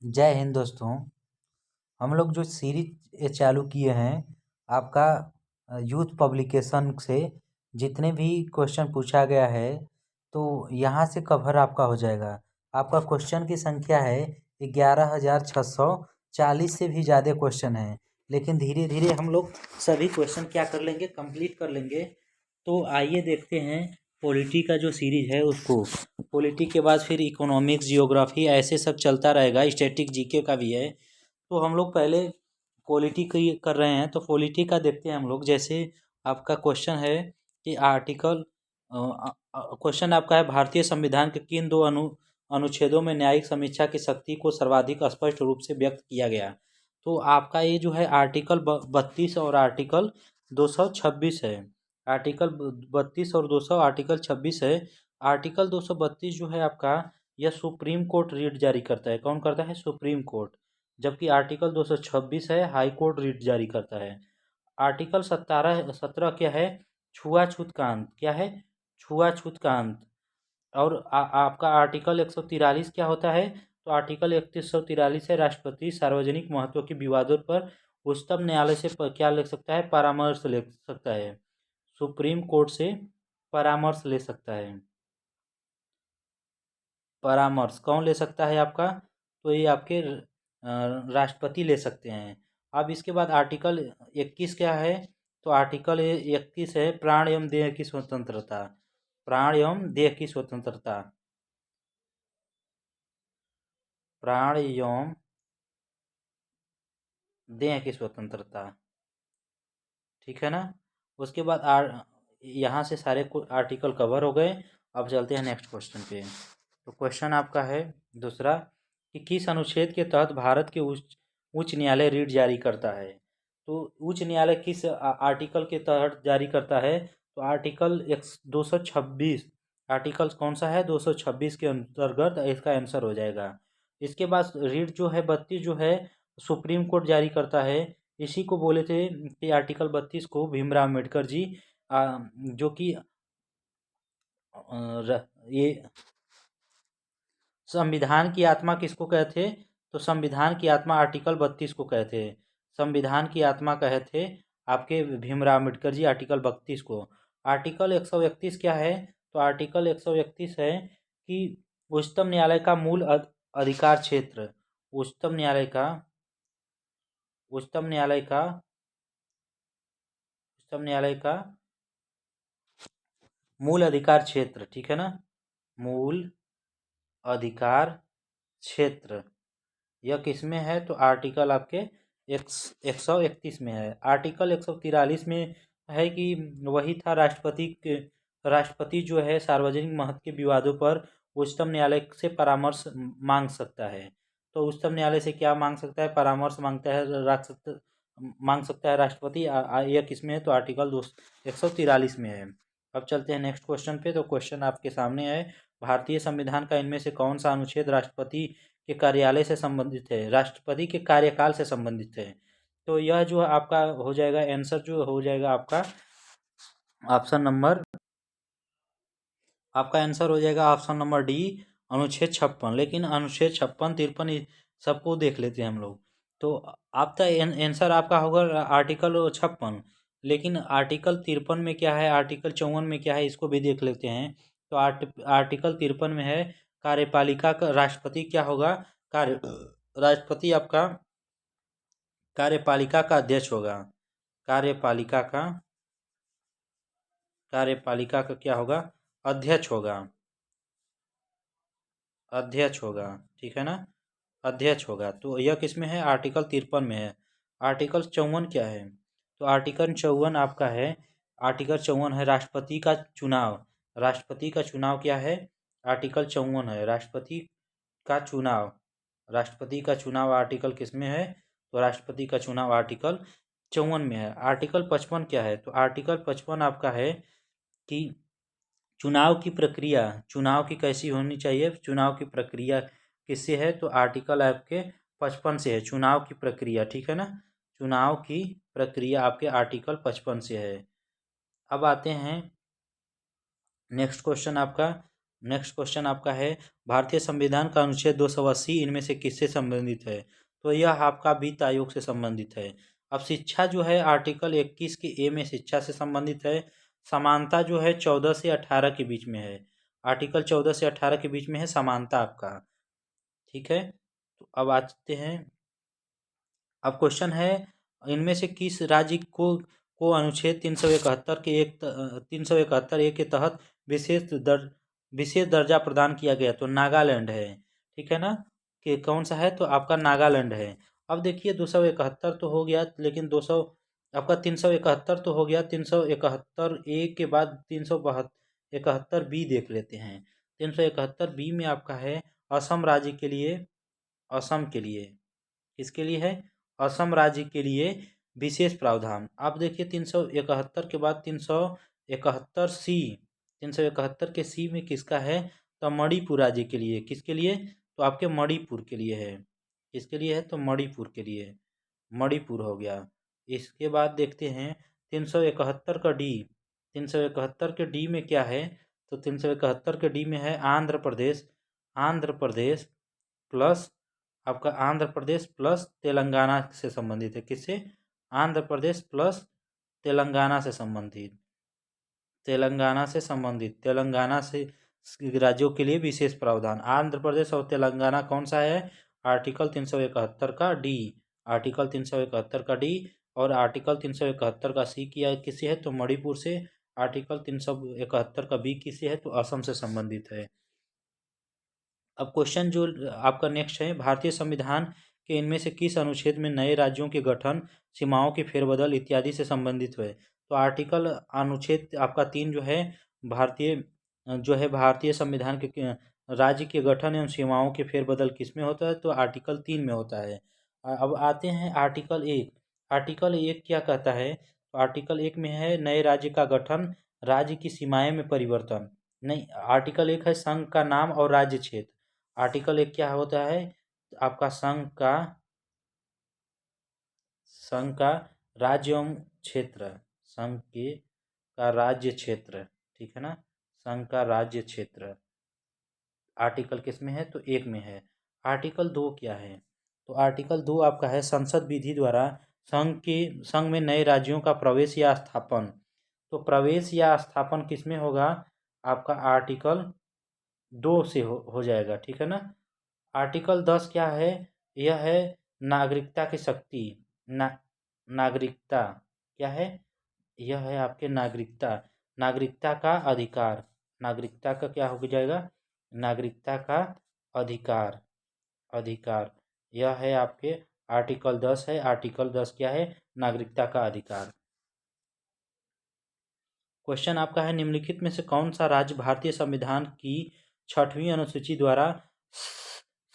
जय हिंद दोस्तों। हम लोग जो सीरीज चालू किए हैं आपका यूथ पब्लिकेशन से जितने भी क्वेश्चन पूछा गया है तो यहाँ से कवर आपका हो जाएगा। आपका क्वेश्चन की संख्या है 11,640 से भी ज़्यादा क्वेश्चन है, लेकिन धीरे धीरे हम लोग सभी क्वेश्चन क्या कर लेंगे, कंप्लीट कर लेंगे। तो आइए देखते हैं पॉलिटी का जो सीरीज है उसको। पॉलिटी के बाद फिर इकोनॉमिक्स, जियोग्राफी, ऐसे सब चलता रहेगा। स्टैटिक जीके का भी है। तो हम लोग पहले पॉलिटी की कर रहे हैं तो पॉलिटी का देखते हैं हम लोग। जैसे आपका क्वेश्चन है कि आर्टिकल क्वेश्चन आपका है, भारतीय संविधान के किन दो अनुच्छेदों में न्यायिक समीक्षा की शक्ति को सर्वाधिक स्पष्ट रूप से व्यक्त किया गया। तो आपका ये जो है आर्टिकल 32 और आर्टिकल 226 है। आर्टिकल 32 और 200 आर्टिकल 26 है। आर्टिकल 232 जो है आपका, यह सुप्रीम कोर्ट रीट जारी करता है। कौन करता है? Supreme court. जबकि आर्टिकल 226 है, हाई कोर्ट रीट जारी करता है। आर्टिकल 17 क्या है? छुआछूत का अंत। क्या है? छुआछूत का अंत। और आपका आर्टिकल 143 क्या होता है? तो आर्टिकल 3143 है, राष्ट्रपति सार्वजनिक महत्व के विवादों पर उच्चतम न्यायालय से क्या ले सकता है? परामर्श ले सकता है। सुप्रीम कोर्ट से परामर्श ले सकता है। परामर्श कौन ले सकता है आपका? तो ये आपके राष्ट्रपति ले सकते हैं। अब इसके बाद आर्टिकल 21 क्या है? तो आर्टिकल 21 है, प्राण एवं देह की स्वतंत्रता। प्राण एवं देह की स्वतंत्रता। प्राण एवं देह की स्वतंत्रता। ठीक है ना? उसके बाद यहाँ से सारे आर्टिकल कवर हो गए। अब चलते हैं नेक्स्ट क्वेश्चन पे। तो क्वेश्चन आपका है दूसरा कि किस अनुच्छेद के तहत भारत के उच्च उच्च न्यायालय रीट जारी करता है। तो उच्च न्यायालय किस आर्टिकल के तहत जारी करता है? तो आर्टिकल 226। आर्टिकल कौन सा है? 226 के अंतर्गत इसका आंसर हो जाएगा। इसके बाद रीट जो है 32 जो है सुप्रीम कोर्ट जारी करता है। इसी को बोले थे कि आर्टिकल 32 को भीमराव अम्बेडकर जी जो कि ये संविधान की आत्मा किसको कहते? तो संविधान की आत्मा आर्टिकल 32 को कहते हैं। संविधान की आत्मा कहे थे आपके भीमराव अम्बेडकर जी आर्टिकल 32 को। आर्टिकल 131 क्या है? तो आर्टिकल 131 है कि उच्चतम न्यायालय का मूल अधिकार क्षेत्र। उच्चतम न्यायालय का उच्चतम न्यायालय का उच्चतम न्यायालय का मूल अधिकार क्षेत्र। ठीक है ना? मूल अधिकार क्षेत्र यह किस में है? तो आर्टिकल आपके 131 में है। आर्टिकल 143 में है कि वही था, राष्ट्रपति जो है सार्वजनिक महत्व के विवादों पर उच्चतम न्यायालय से परामर्श मांग सकता है। तो उच्चतम न्यायालय से क्या मांग सकता है? परामर्श मांग सकता है राष्ट्रपति। यह किस में है? तो आर्टिकल 143 में है। अब चलते हैं नेक्स्ट क्वेश्चन पे। तो क्वेश्चन आपके सामने है, भारतीय संविधान का इनमें से कौन सा अनुच्छेद राष्ट्रपति के कार्यालय से संबंधित है, राष्ट्रपति के कार्यकाल से संबंधित है? तो यह जो आपका हो जाएगा आंसर, जो हो जाएगा आपका ऑप्शन नंबर, आपका आंसर हो जाएगा ऑप्शन नंबर डी, अनुच्छेद 56। लेकिन अनुच्छेद 56, 53 सबको देख लेते हैं हम लोग। तो आपका आंसर आपका होगा आर्टिकल 56। लेकिन आर्टिकल 53 में क्या है, आर्टिकल 54 में क्या है, इसको भी देख लेते हैं। तो आर्टिकल 53 में है कार्यपालिका का राष्ट्रपति क्या होगा? कार्य राष्ट्रपति आपका कार्यपालिका का अध्यक्ष होगा। कार्यपालिका का कार्यपालिका का क्या होगा? अध्यक्ष होगा। अध्यक्ष होगा। ठीक है ना? अध्यक्ष होगा। तो यह किस में है? आर्टिकल 53 में है। आर्टिकल 54 क्या है? तो आर्टिकल 54 आपका है, आर्टिकल 54 है राष्ट्रपति का चुनाव। राष्ट्रपति का चुनाव क्या है? आर्टिकल 54 है राष्ट्रपति का चुनाव। राष्ट्रपति का चुनाव आर्टिकल किस में है? तो राष्ट्रपति का चुनाव आर्टिकल 54 में है। आर्टिकल 55 क्या है? तो आर्टिकल 55 आपका है कि चुनाव की कैसी होनी चाहिए, चुनाव की प्रक्रिया किससे है? तो आर्टिकल आपके 55 से है, चुनाव की प्रक्रिया। ठीक है ना? चुनाव की प्रक्रिया आपके आर्टिकल 55 से है। अब आते हैं नेक्स्ट क्वेश्चन आपका नेक्स्ट क्वेश्चन आपका है, भारतीय संविधान का अनुच्छेद 280 इनमें से किससे संबंधित है? तो यह आपका वित्त आयोग से संबंधित है। अब शिक्षा जो है आर्टिकल 21 के ए में शिक्षा से संबंधित है। समानता जो है 14 से 18 के बीच में है। आर्टिकल 14 से 18 के बीच में है समानता आपका। ठीक है, तो अब आते हैं, अब क्वेश्चन है, इनमें से किस राज्य को अनुच्छेद 371 के 371 ए के तहत विशेष दर्जा प्रदान किया गया? तो नागालैंड है। ठीक है ना, कि कौन सा है? तो आपका नागालैंड है। अब देखिए 271 तो हो गया, लेकिन 200 आपका 371 तो हो गया। 371 ए के बाद 371 बी देख लेते हैं। 371 बी में आपका है असम राज्य के लिए, असम के लिए, किसके लिए है? असम राज्य के लिए विशेष प्रावधान। आप देखिए 371 के बाद 371 सी, 371 के सी में किसका है? तो मणिपुर राज्य के लिए। किसके लिए? तो आपके मणिपुर के लिए है। किसके लिए है? तो मणिपुर के लिए, मणिपुर हो गया। इसके बाद देखते हैं 371 का डी, 371 के डी में क्या है? तो 371 के डी में है आंध्र प्रदेश, आंध्र प्रदेश प्लस आपका आंध्र प्रदेश प्लस तेलंगाना से संबंधित है। किससे? आंध्र प्रदेश प्लस तेलंगाना से संबंधित, तेलंगाना से संबंधित, तेलंगाना से राज्यों के लिए विशेष प्रावधान। आंध्र प्रदेश और तेलंगाना कौन सा है? आर्टिकल 371 का डी, आर्टिकल 371 का डी। और आर्टिकल 371 का सी किया किससे है? तो मणिपुर से। आर्टिकल 371 का बी किससे है? तो असम से संबंधित है। अब क्वेश्चन जो आपका नेक्स्ट है, भारतीय संविधान के इनमें से किस अनुच्छेद में नए राज्यों के गठन, सीमाओं के फेरबदल इत्यादि से संबंधित है? तो आर्टिकल अनुच्छेद आपका 3 जो है भारतीय जो है भारतीय संविधान के राज्य के गठन एवं सीमाओं के फेरबदल किस में होता है? तो आर्टिकल 3 में होता है। अब आते हैं आर्टिकल 1। आर्टिकल 1 क्या कहता है? तो आर्टिकल 1 में है नए राज्य का गठन, राज्य की सीमाएं में परिवर्तन। नहीं, आर्टिकल 1 है संघ का नाम और राज्य क्षेत्र। आर्टिकल 1 क्या होता है? आपका संघ का राज्य एवं क्षेत्र, संघ के का राज्य क्षेत्र। ठीक है ना, संघ का राज्य क्षेत्र आर्टिकल किस में है? तो 1 में है। आर्टिकल 2 क्या है? तो आर्टिकल 2 आपका है संसद विधि द्वारा संघ में नए राज्यों का प्रवेश या स्थापन। तो प्रवेश या स्थापन किस में होगा? आपका आर्टिकल 2 से हो जाएगा। ठीक है ना। आर्टिकल 10 क्या है? यह है नागरिकता की शक्ति, नागरिकता क्या है? यह है आपके नागरिकता, नागरिकता का अधिकार, नागरिकता का क्या हो जाएगा? नागरिकता का अधिकार, अधिकार। यह है आपके आर्टिकल 10 है। आर्टिकल 10 क्या है? नागरिकता का अधिकार। क्वेश्चन आपका है, निम्नलिखित में से कौन सा राज्य भारतीय संविधान की 6वीं अनुसूची द्वारा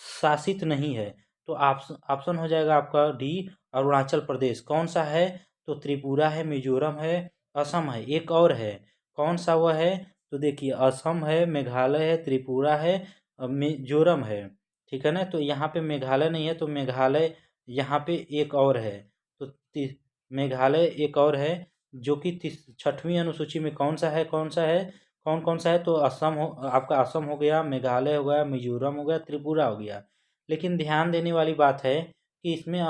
शासित नहीं है? तो ऑप्शन हो जाएगा आपका डी, अरुणाचल प्रदेश। कौन सा है? तो त्रिपुरा है, मिजोरम है, असम है, एक और है। कौन सा वह है? तो देखिए असम है, मेघालय है, त्रिपुरा है, मिजोरम है। ठीक है ना, तो यहाँ पे मेघालय नहीं है, तो मेघालय यहाँ पे एक और है। तो मेघालय एक और है, जो कि 6वीं अनुसूची में कौन सा है? कौन सा है? कौन कौन सा है? तो असम हो, आपका असम हो गया, मेघालय हो गया, मिजोरम हो गया, त्रिपुरा हो गया। लेकिन ध्यान देने वाली बात है कि इसमें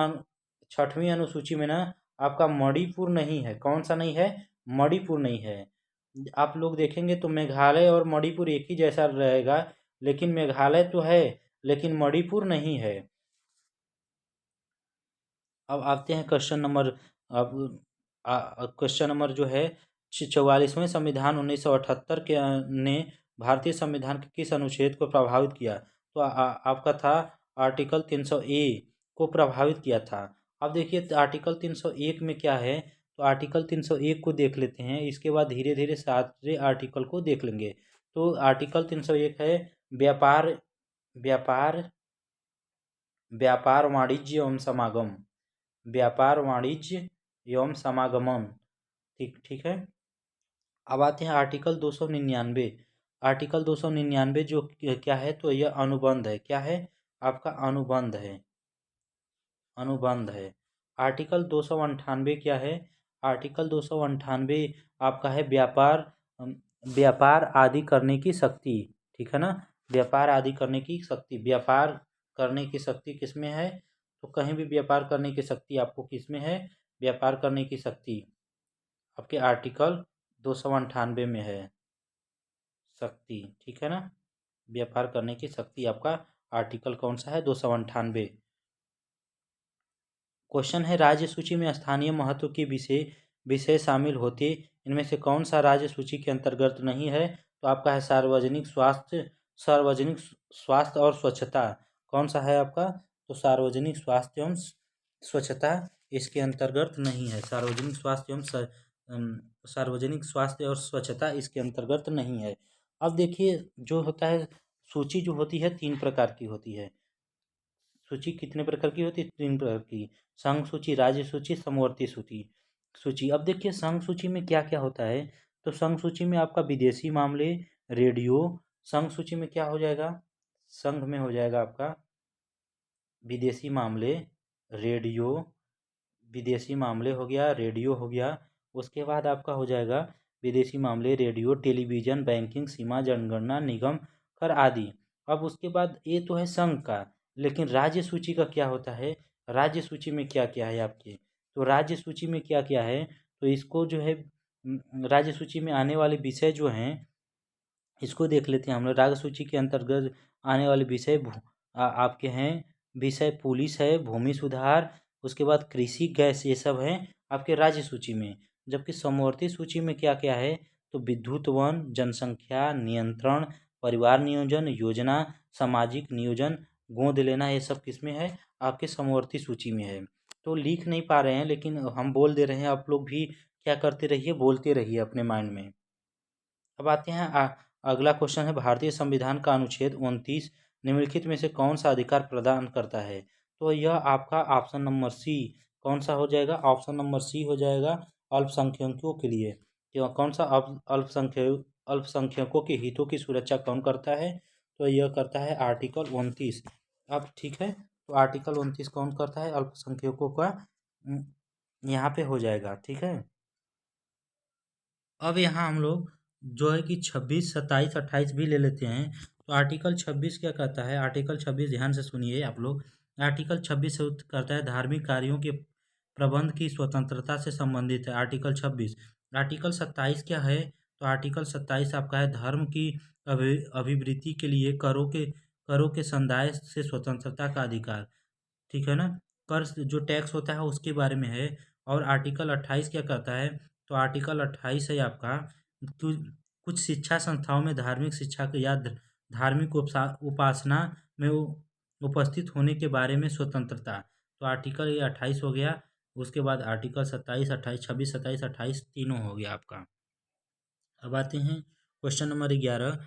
6वीं अनुसूची में ना आपका मणिपुर नहीं है। कौन सा नहीं है? मणिपुर नहीं है। आप लोग देखेंगे तो मेघालय और मणिपुर एक ही जैसा रहेगा, लेकिन मेघालय तो है लेकिन मणिपुर नहीं है। अब आते हैं क्वेश्चन नंबर, अब क्वेश्चन नंबर जो है 44वें संविधान 1978 के ने भारतीय संविधान के किस अनुच्छेद को प्रभावित किया? तो आपका था आर्टिकल 300 ए को प्रभावित किया था। अब देखिए आर्टिकल 301 में क्या है? तो आर्टिकल 301 को देख लेते हैं, इसके बाद धीरे धीरे सारे आर्टिकल को देख लेंगे। तो आर्टिकल 301 है व्यापार, व्यापार व्यापार वाणिज्य एवं समागम, व्यापार वाणिज्य एवं समागमन। ठीक ठीक है। अब आते हैं आर्टिकल 299। आर्टिकल 299 जो क्या है? तो यह अनुबंध है। क्या है? आपका अनुबंध है, अनुबंध है। आर्टिकल 298 क्या है? आर्टिकल 298 आपका है व्यापार, व्यापार आदि करने की शक्ति। ठीक है ना। व्यापार आदि करने की शक्ति, व्यापार करने की शक्ति किसमें है, तो कहीं भी व्यापार करने की शक्ति आपको किसमें है, व्यापार करने की शक्ति आपके आर्टिकल 298 में है शक्ति, ठीक है ना। व्यापार करने की शक्ति आपका आर्टिकल कौन सा है, 298। क्वेश्चन है राज्य सूची में स्थानीय महत्व के विषय विषय शामिल होते इनमें से कौन सा राज्य सूची के अंतर्गत नहीं है, तो आपका है सार्वजनिक स्वास्थ्य और स्वच्छता। कौन सा है आपका, तो सार्वजनिक स्वास्थ्य एवं स्वच्छता इसके अंतर्गत नहीं है। सार्वजनिक स्वास्थ्य और स्वच्छता इसके अंतर्गत नहीं है। अब देखिए जो होता है, सूची जो होती है 3 प्रकार की होती है। सूची कितने प्रकार की होती है, 3 प्रकार की। संघ सूची, राज्य सूची, समवर्ती सूची। अब देखिए संघ सूची में क्या क्या होता है, तो संघ सूची में आपका विदेशी मामले, रेडियो। संघ सूची में क्या हो जाएगा, संघ में हो जाएगा आपका विदेशी मामले, रेडियो, विदेशी मामले हो गया, रेडियो हो गया। उसके बाद आपका हो जाएगा विदेशी मामले, रेडियो, टेलीविज़न, बैंकिंग, सीमा, जनगणना, निगम कर आदि। अब उसके बाद ये तो है संघ का, लेकिन राज्य सूची का क्या होता है, राज्य सूची में क्या क्या है आपके, तो राज्य सूची में क्या क्या है, तो इसको जो है राज्य सूची में आने वाले विषय जो हैं इसको देख लेते हैं हम लोग। राज्य सूची के अंतर्गत आने वाले विषय आपके हैं, विषय पुलिस है, भूमि सुधार, उसके बाद कृषि, गैस, ये सब हैं आपके राज्य सूची में। जबकि समवर्ती सूची में क्या क्या है, तो विद्युत, वन, जनसंख्या नियंत्रण, परिवार नियोजन योजना, सामाजिक नियोजन, गोद लेना, ये सब किस में है, आपके समवर्ती सूची में है। तो लिख नहीं पा रहे हैं लेकिन हम बोल दे रहे हैं, आप लोग भी क्या करते रहिए, बोलते रहिए अपने माइंड में। अब आते हैं अगला क्वेश्चन है, भारतीय संविधान का अनुच्छेद 29 निम्नलिखित में से कौन सा अधिकार प्रदान करता है, तो यह आपका ऑप्शन नंबर सी, कौन सा हो जाएगा, ऑप्शन नंबर सी हो जाएगा, अल्पसंख्यकों के लिए। तो कौन सा अल्पसंख्यकों के हितों की सुरक्षा कौन करता है, तो यह करता है आर्टिकल 29। अब ठीक है, तो आर्टिकल 29 कौन करता है, अल्पसंख्यकों का यहाँ पे हो जाएगा, ठीक है। अब यहाँ हम लोग जो है कि 26, 27, 28 भी ले लेते हैं। तो आर्टिकल 26 क्या कहता है, आर्टिकल 26 ध्यान से सुनिए आप लोग। आर्टिकल 26 करता है धार्मिक कार्यों के प्रबंध की स्वतंत्रता से संबंधित है, आर्टिकल 26। आर्टिकल 27 क्या है, तो आर्टिकल 27 आपका है धर्म की अभिवृद्धि के लिए करों के संदाय से स्वतंत्रता का अधिकार, ठीक है ना। कर जो टैक्स होता है उसके बारे में है। और आर्टिकल 28 क्या कहता है, तो आर्टिकल 28 है आपका कुछ शिक्षा संस्थाओं में धार्मिक शिक्षा के या धार्मिक उपासना में उपस्थित होने के बारे में स्वतंत्रता। तो आर्टिकल ये 28 हो गया। उसके बाद आर्टिकल 27, 28, 26, 27, 28 तीनों हो गया आपका। अब आते हैं क्वेश्चन नंबर 11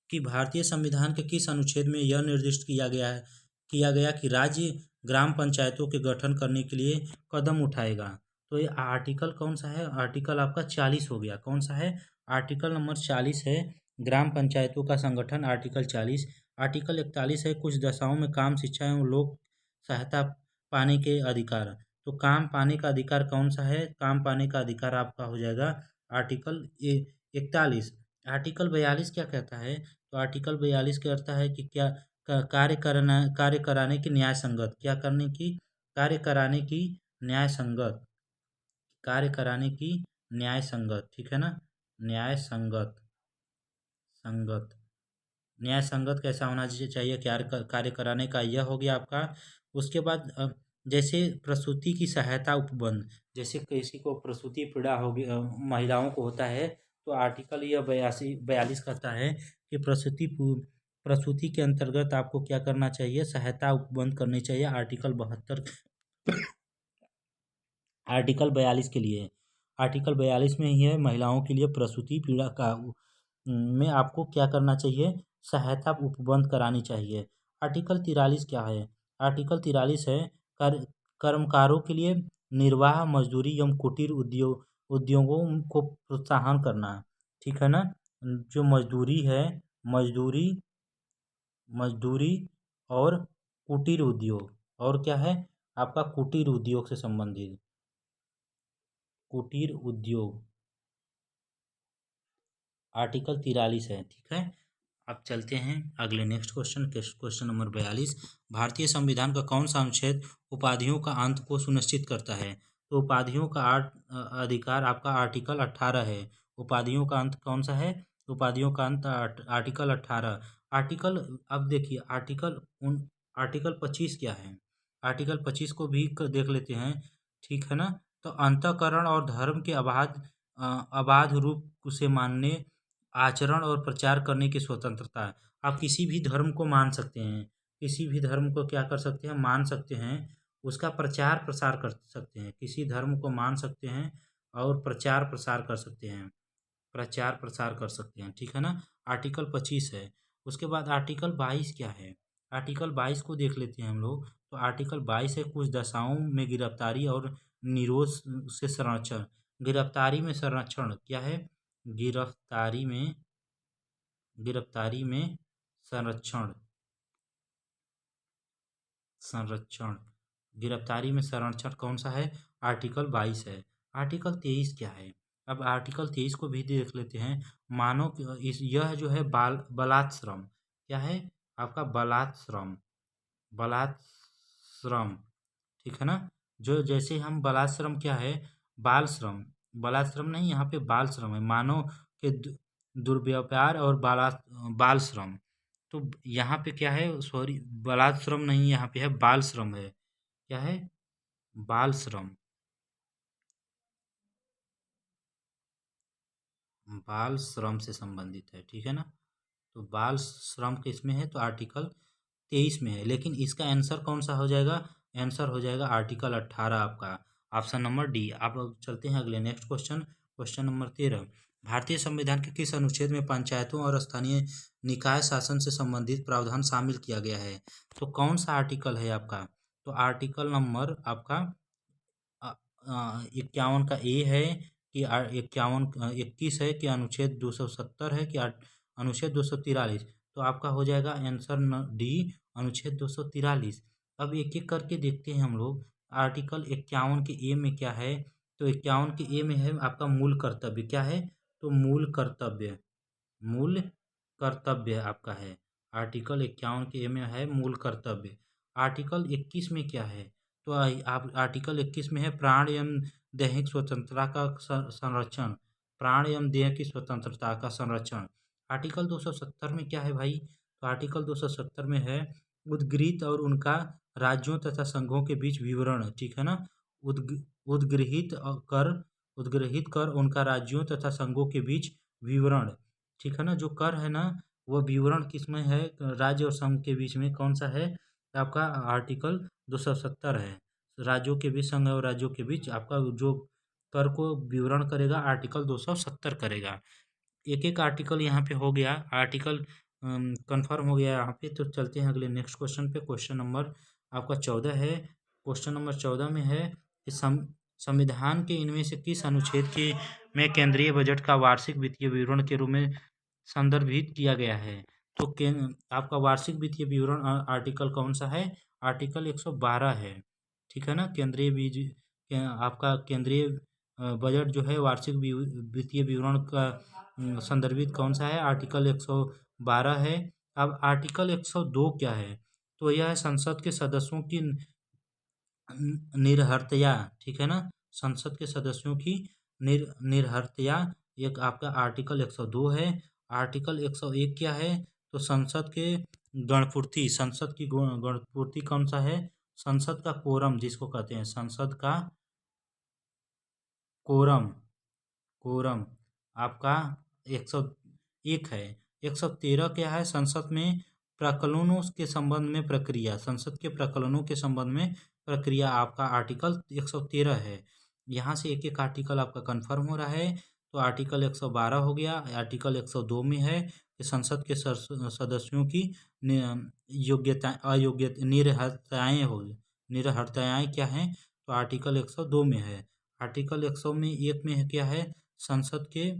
कि भारतीय संविधान के किस अनुच्छेद में यह निर्दिष्ट किया गया कि राज्य ग्राम पंचायतों के गठन करने के लिए कदम उठाएगा। तो ये आर्टिकल कौन सा है, आर्टिकल आपका 40 हो गया। कौन सा है, आर्टिकल नंबर 40 है, ग्राम पंचायतों का संगठन, आर्टिकल 40। आर्टिकल 41 है कुछ दशाओं में काम, शिक्षा एवं लोक सहायता पाने के अधिकार। तो काम पाने का अधिकार कौन सा है, काम पाने का अधिकार आपका हो जाएगा आर्टिकल 41। आर्टिकल 42 क्या कहता है, तो आर्टिकल 42 कहता है कि क्या कार्य कराने की न्याय संगत, क्या करने की, कार्य कराने की न्याय संगत, कार्य कराने की न्याय संगत, ठीक है ना, न्याय संगत, संगत, न्याय संगत कैसा होना चाहिए, कार्य कराने का, यह हो गया आपका। उसके बाद जैसे प्रसूति की सहायता उपबंध, जैसे किसी को प्रसूति पीड़ा होगी महिलाओं को होता है, तो आर्टिकल यह 42 कहता है कि प्रसूति के अंतर्गत आपको क्या करना चाहिए, सहायता उपबंध करनी चाहिए। आर्टिकल 72 आर्टिकल 42 के लिए, आर्टिकल 42 में ही है महिलाओं के लिए प्रसूति पीड़ा का में आपको क्या करना चाहिए, सहायता उपबंध करानी चाहिए। आर्टिकल 43 क्या है, आर्टिकल 43 है कर्मकारों के लिए निर्वाह मजदूरी एवं कुटीर उद्योगों को प्रोत्साहन करना, ठीक है ना। जो मजदूरी है, मजदूरी मजदूरी और कुटीर उद्योग, और क्या है आपका कुटीर उद्योग से संबंधित, कुटीर उद्योग, आर्टिकल 43 है, ठीक है। अब चलते हैं अगले नेक्स्ट क्वेश्चन नंबर 42। भारतीय संविधान का कौन सा अनुच्छेद उपाधियों का अंत को सुनिश्चित करता है? तो उपाधियों का अधिकार आपका आर्टिकल 18 है। उपाधियों का अंत कौन सा है? उपाधियों का अंत आर्टिकल 18। आर्टिकल, अब देखिए आर्टिकल 25 क्या है? आर्टिकल 25 को भी देख लेते हैं, ठीक है ना। तो अंतःकरण और धर्म के अबाध रूप से मानने, आचरण और प्रचार करने की स्वतंत्रता है। आप किसी भी धर्म को मान सकते हैं, किसी भी धर्म को क्या कर सकते हैं? मान सकते हैं। उसका प्रचार प्रसार कर सकते हैं। किसी धर्म को मान सकते हैं और प्रचार प्रसार कर सकते हैं, प्रचार प्रसार कर सकते हैं, ठीक है ना। आर्टिकल 25 है। उसके बाद आर्टिकल 22 क्या है? आर्टिकल 22 को देख लेते हैं हम लोग। तो आर्टिकल 22 है, कुछ दशाओं में गिरफ्तारी और निरोध से संरक्षण। गिरफ्तारी में संरक्षण क्या है? गिरफ्तारी में संरक्षण, गिरफ्तारी में संरक्षण कौन सा है? आर्टिकल 22 है। आर्टिकल 23 क्या है? अब आर्टिकल 23 को भी देख लेते हैं। यह जो है बलात्श्रम, क्या है आपका? बलात्श्रम, ठीक है ना। जो जैसे हम बलात्श्रम क्या है? बाल श्रम, बलात्श्रम नहीं, यहाँ पे बाल श्रम है। मानव के दुर्व्यवहार और बाल श्रम। तो यहाँ पे क्या है? सॉरी, बलात्श्रम नहीं, यहाँ पे है बाल श्रम है। क्या है? बाल श्रम, बाल श्रम से संबंधित है, ठीक है ना। तो बाल श्रम किसमें है? तो आर्टिकल 23 में है। लेकिन इसका आंसर कौन सा हो जाएगा? आंसर हो जाएगा आर्टिकल 18 आपका, ऑप्शन नंबर डी। आप लोग चलते हैं अगले नेक्स्ट क्वेश्चन नंबर 13। भारतीय संविधान के किस अनुच्छेद में पंचायतों और स्थानीय निकाय शासन से संबंधित प्रावधान शामिल किया गया है? तो कौन सा आर्टिकल है आपका? तो आर्टिकल नंबर आपका 51 का ए है कि 21 है कि अनुच्छेद 270 है कि अनुच्छेद 243? तो आपका हो जाएगा आंसर डी, अनुच्छेद 243। अब एक एक करके देखते हैं हम लोग। आर्टिकल 51 के ए में क्या है? तो 51 के ए में है आपका मूल कर्तव्य, क्या है? तो मूल कर्तव्य आपका है। आर्टिकल 51 के ए में है मूल कर्तव्य। आर्टिकल 21 में क्या है? तो आप आर्टिकल 21 में है प्राण एवं दैहिक स्वतंत्रता का संरक्षण, प्राण एवं देह की स्वतंत्रता का संरक्षण। आर्टिकल 270 में क्या है भाई? तो आर्टिकल 270 में है उद्गृहित और उनका राज्यों तथा संघों के बीच विवरण, ठीक है ना। उद्गृहित कर उनका राज्यों तथा संघों के बीच विवरण, ठीक है ना। जो कर है ना, वो विवरण किसमें है? राज्य और संघ के बीच में कौन सा है? आपका आर्टिकल 270 है। राज्यों के बीच, संघ और राज्यों के बीच आपका जो कर को विवरण करेगा आर्टिकल 270 करेगा। एक एक आर्टिकल यहाँ पे हो गया, आर्टिकल कंफर्म हो गया यहाँ पे। तो चलते हैं अगले नेक्स्ट क्वेश्चन पे। क्वेश्चन नंबर आपका 14 है। क्वेश्चन नंबर 14 में है कि संविधान के इनमें से किस अनुच्छेद के में केंद्रीय बजट का वार्षिक वित्तीय विवरण के रूप में संदर्भित किया गया है? तो आपका वार्षिक वित्तीय विवरण आर्टिकल कौन सा है? आर्टिकल 112 है, ठीक है ना। आपका केंद्रीय बजट जो है वार्षिक वित्तीय विवरण का संदर्भित कौन सा है? आर्टिकल 112 है। अब आर्टिकल 102 क्या है? तो यह है संसद के सदस्यों की निर्हरतया, ठीक है ना। संसद के सदस्यों की निर्हरतया एक आपका आर्टिकल 102 है। आर्टिकल 101 क्या है? तो संसद के गणपूर्ति, संसद की गणपूर्ति कौन सा है? संसद का कोरम जिसको कहते हैं, संसद का कोरम आपका 101 है। 113 क्या है? संसद में प्रकरणों के संबंध में प्रक्रिया, संसद के प्रकरणों के संबंध में प्रक्रिया आपका आर्टिकल 113 है। यहाँ से एक एक आर्टिकल आपका कंफर्म हो रहा है। तो आर्टिकल 112 हो गया। आर्टिकल 102 में है कि संसद के सदस्यों की योग्यता अयोग्यता निर्हरताएँ होगी। निर्हरताएँ क्या हैं? तो आर्टिकल 102 में है। आर्टिकल 101 में क्या है? संसद के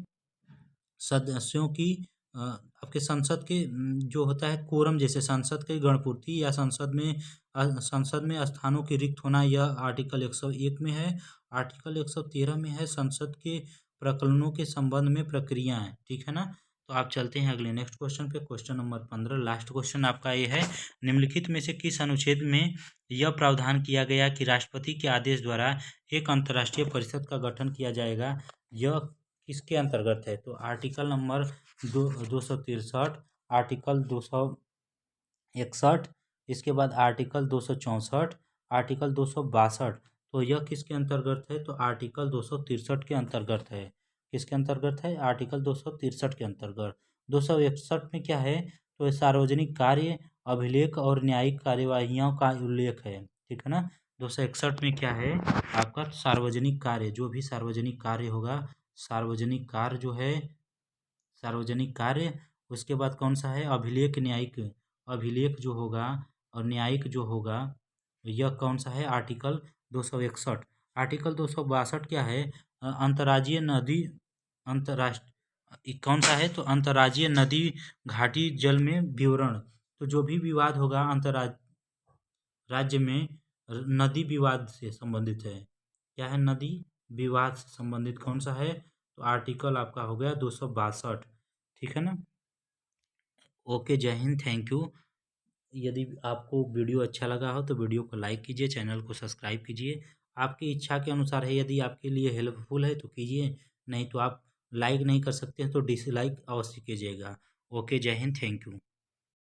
सदस्यों की आपके संसद के जो होता है कोरम, जैसे संसद की गणपूर्ति या संसद में स्थानों के रिक्त होना, यह आर्टिकल 101 में है। आर्टिकल 113 में है संसद के प्रकरणों के संबंध में प्रक्रियाएं, ठीक है ना। तो आप चलते हैं अगले नेक्स्ट क्वेश्चन पे। क्वेश्चन नंबर 15 लास्ट क्वेश्चन आपका ये है, निम्नलिखित में से किस अनुच्छेद में यह प्रावधान किया गया कि राष्ट्रपति के आदेश द्वारा एक अंतर्राष्ट्रीय परिषद का गठन किया जाएगा, यह किसके अंतर्गत है? तो आर्टिकल नंबर 263, आर्टिकल 261, इसके बाद आर्टिकल 264, आर्टिकल 262। तो यह किसके अंतर्गत है? तो आर्टिकल 263 के अंतर्गत है। किसके अंतर्गत है? आर्टिकल 263 के अंतर्गत। 261 में क्या है? तो सार्वजनिक कार्य, अभिलेख और न्यायिक कार्यवाहियों का उल्लेख है, ठीक है ना। 261 में क्या है आपका? सार्वजनिक कार्य, जो भी सार्वजनिक कार्य होगा, सार्वजनिक कार्य जो है, सार्वजनिक कार्य। उसके बाद कौन सा है? अभिलेख, न्यायिक, अभिलेख जो होगा और न्यायिक जो होगा, यह कौन सा है? आर्टिकल 261। आर्टिकल 262 क्या है? अंतर्राज्यीय नदी, अंतर्राष्ट्रीय कौन सा है? तो अंतर्राज्यीय नदी घाटी जल में विवरण। तो जो भी विवाद होगा राज्य में, नदी विवाद से संबंधित है। क्या है? नदी विवाद से संबंधित कौन सा है? तो आर्टिकल आपका हो गया 262, ठीक है ना। ओके, जय हिंद, थैंक यू। यदि आपको वीडियो अच्छा लगा हो तो वीडियो को लाइक कीजिए, चैनल को सब्सक्राइब कीजिए। आपकी इच्छा के अनुसार है, यदि आपके लिए हेल्पफुल है तो कीजिए, नहीं तो आप लाइक नहीं कर सकते हैं तो डिसलाइक अवश्य कीजिएगा। ओके, जय हिंद, थैंक यू।